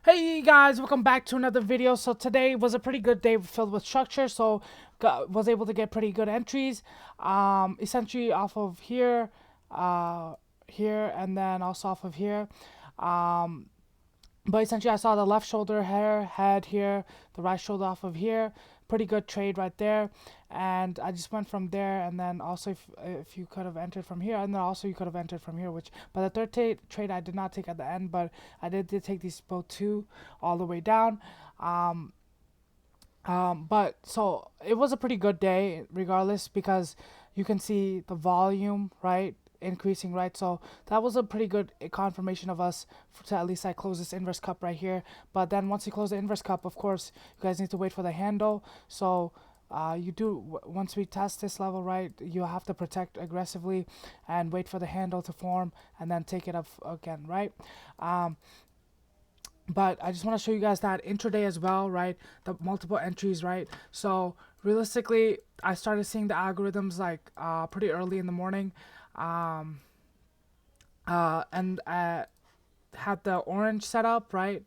Hey guys, welcome back to another video. So today was a pretty good day filled with structure, so was able to get pretty good entries, essentially off of here, here, and then also off of here. um, but essentially I saw the left shoulder head here, the right shoulder off of here. Pretty good trade right there, and I just went from there. And then also if you could have entered from here, and then also you could have entered from here, which but the third trade I did not take at the end, but I did take these both two all the way down. um but so it was a pretty good day regardless, because you can see the volume, right, increasing, right? So that was a pretty good confirmation of us to at least I close this inverse cup right here. But then once you close the inverse cup, of course you guys need to wait for the handle. So once we test this level, right, you have to protect aggressively and wait for the handle to form and then take it up again, right? um but I just want to show you guys that intraday as well, right? The multiple entries, right? So realistically, I started seeing the algorithms like pretty early in the morning, um, and had the orange set up, right?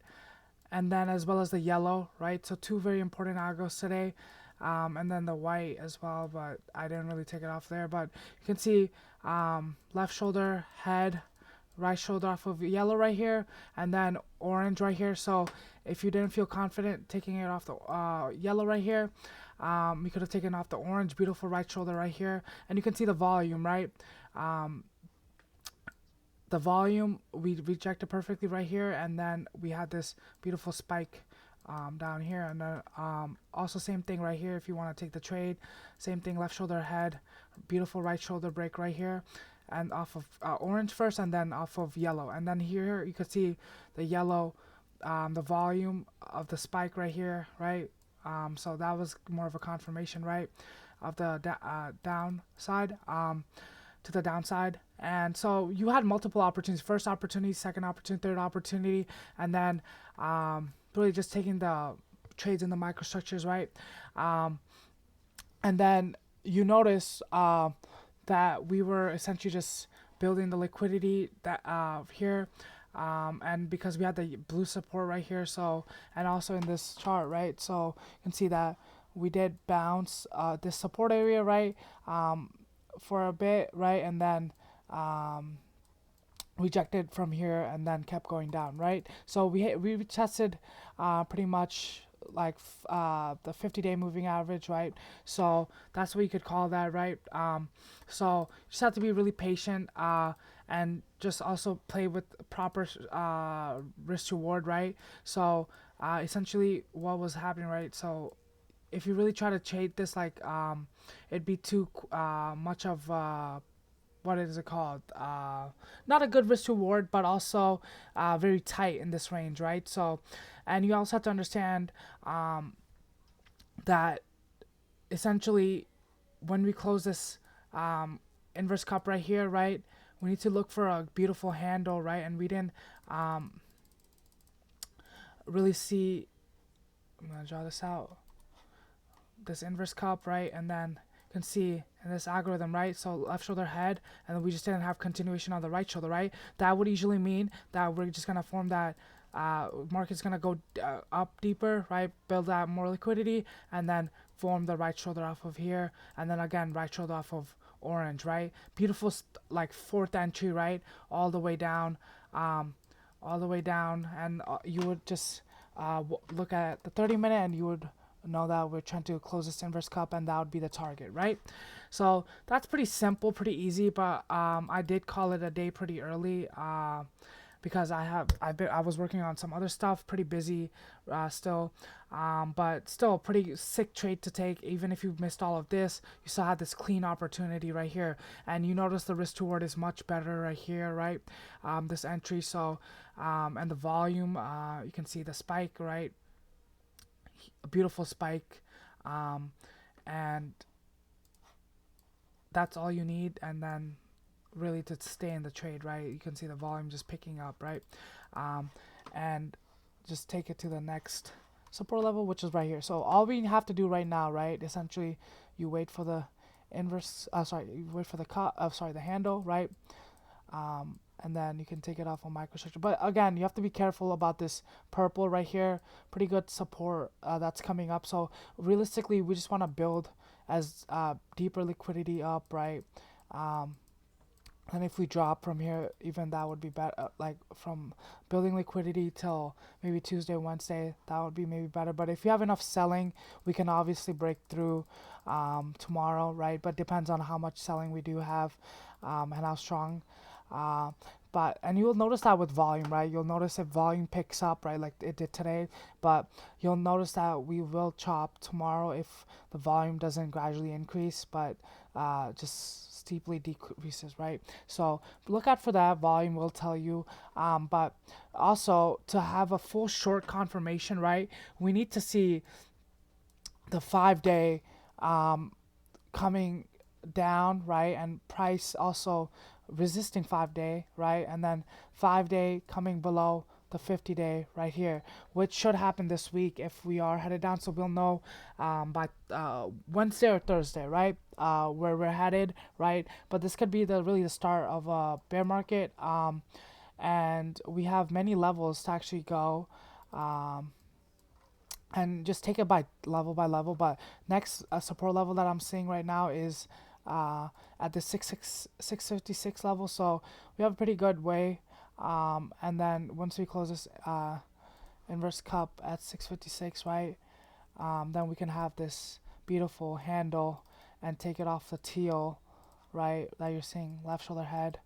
And then as well as the yellow, right? So two very important algos today, and then the white as well, but I didn't really take it off there. But you can see left shoulder, head, right shoulder off of yellow right here, and then orange right here. So if you didn't feel confident taking it off the yellow right here, you could have taken off the orange. Beautiful right shoulder right here, and you can see the volume, right? um, the volume we rejected perfectly right here, and then we had this beautiful spike down here. And then also same thing right here if you want to take the trade. Same thing, left shoulder head, beautiful right shoulder break right here, and off of orange first, and then off of yellow. And then here you can see the yellow, the volume of the spike right here, right? So that was more of a confirmation, right, of the downside, to the downside. And so you had multiple opportunities: first opportunity, second opportunity, third opportunity, and then really just taking the trades in the microstructures, right? um, and then you notice that we were essentially just building the liquidity that here, and because we had the blue support right here, so, and also in this chart, right? So you can see that we did bounce this support area, right, for a bit, right, and then rejected from here and then kept going down, right? So we tested pretty much like the 50-day moving average, right? So that's what you could call that, right? So you just have to be really patient, and just also play with proper risk reward, right? So essentially what was happening, right? So if you really try to trade this, like it'd be too much of what is it called? Not a good risk reward, but also very tight in this range, right? So, and you also have to understand that essentially when we close this inverse cup right here, right, we need to look for a beautiful handle, right? And we didn't really see. I'm gonna draw this out. This inverse cup, right, and then you can see in this algorithm, right, so left shoulder head, and then we just didn't have continuation on the right shoulder, right? That would usually mean that we're just gonna form that market's gonna go up deeper, right, build that more liquidity, and then form the right shoulder off of here, and then again right shoulder off of orange, right? Beautiful, like fourth entry, right, all the way down, all the way down. And you would just look at the 30-minute, and you would know that we're trying to close this inverse cup, and that would be the target, right? So that's pretty simple, pretty easy. But I did call it a day pretty early, because I was working on some other stuff, pretty busy still, but still a pretty sick trade to take. Even if you missed all of this, you still had this clean opportunity right here, and you notice the risk reward is much better right here, right? This entry. So and the volume, you can see the spike, right? A beautiful spike, and that's all you need. And then really to stay in the trade, right, you can see the volume just picking up, right? And just take it to the next support level, which is right here. So all we have to do right now, right, essentially you wait for the inverse, you wait for the cut, the handle, right? and then you can take it off on microstructure. But again, you have to be careful about this purple right here. Pretty good support that's coming up. So realistically, we just want to build as deeper liquidity up, right? Um, and if we drop from here, even that would be better. Like from building liquidity till maybe Tuesday, Wednesday, that would be maybe better. But if you have enough selling, we can obviously break through tomorrow, right? But depends on how much selling we do have and how strong. Uh, and you'll notice that with volume, right? You'll notice if volume picks up, right, like it did today. But you'll notice that we will chop tomorrow if the volume doesn't gradually increase, but just steeply decreases, right? So look out for that. Volume will tell you. But also to have a full short confirmation, right? We need to see the 5-day coming down, right? And price also resisting 5-day, right? And then 5-day coming below the 50-day right here, which should happen this week if we are headed down. So we'll know by Wednesday or Thursday, right? Where we're headed, right? But this could be really the start of a bear market. And we have many levels to actually go. And just take it by level. But next support level that I'm seeing right now is at the 656 level. So we have a pretty good way. And then once we close this inverse cup at 656, right, then we can have this beautiful handle and take it off the teal, right, that you're seeing, left shoulder head,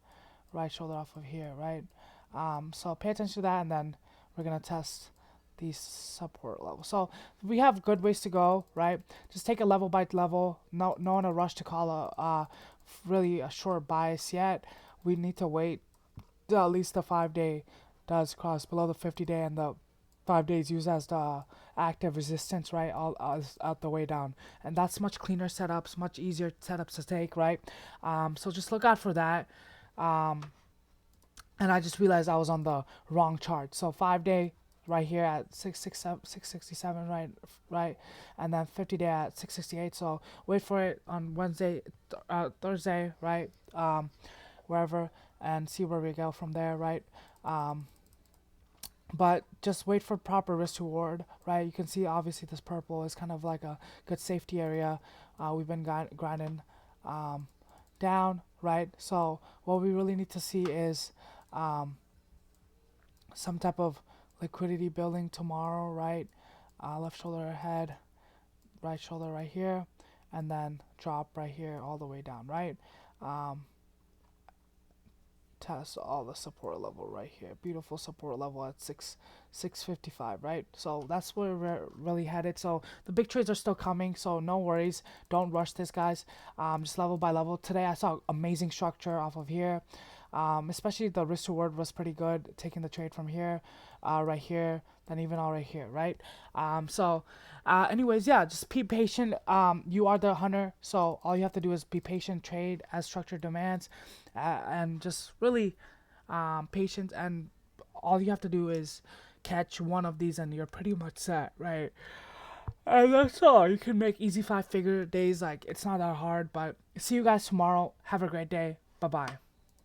right shoulder off of here, right. So pay attention to that, and then we're gonna test these support levels. So we have good ways to go, right? Just take it level by level. No in a rush to call really a short bias yet. We need to wait till at least the 5-day does cross below the 50-day, and the 5 days used as the active resistance, right? All out the way down, and that's much cleaner setups, much easier setups to take, right? So just look out for that. And I just realized I was on the wrong chart. So 5-day right here at 667, right, and then 50-day at 668. So wait for it on Wednesday, Thursday, right, wherever, and see where we go from there, right. But just wait for proper risk to reward, right? You can see obviously this purple is kind of like a good safety area. We've been grinding down, right? So what we really need to see is some type of liquidity building tomorrow, right? Left shoulder ahead, right shoulder right here, and then drop right here all the way down, right? Test all the support level right here. Beautiful support level at 655, right? So that's where we're really headed. So the big trades are still coming, so no worries. Don't rush this, guys. Just level by level. Today I saw amazing structure off of here. Especially the risk reward was pretty good, taking the trade from here, right here, then even all right here, right? Anyways, yeah, just be patient. You are the hunter, so all you have to do is be patient, trade as structure demands, and just really patient. And all you have to do is catch one of these, and you're pretty much set, right? And that's all. You can make easy 5-figure days. Like, it's not that hard. But see you guys tomorrow. Have a great day. Bye bye.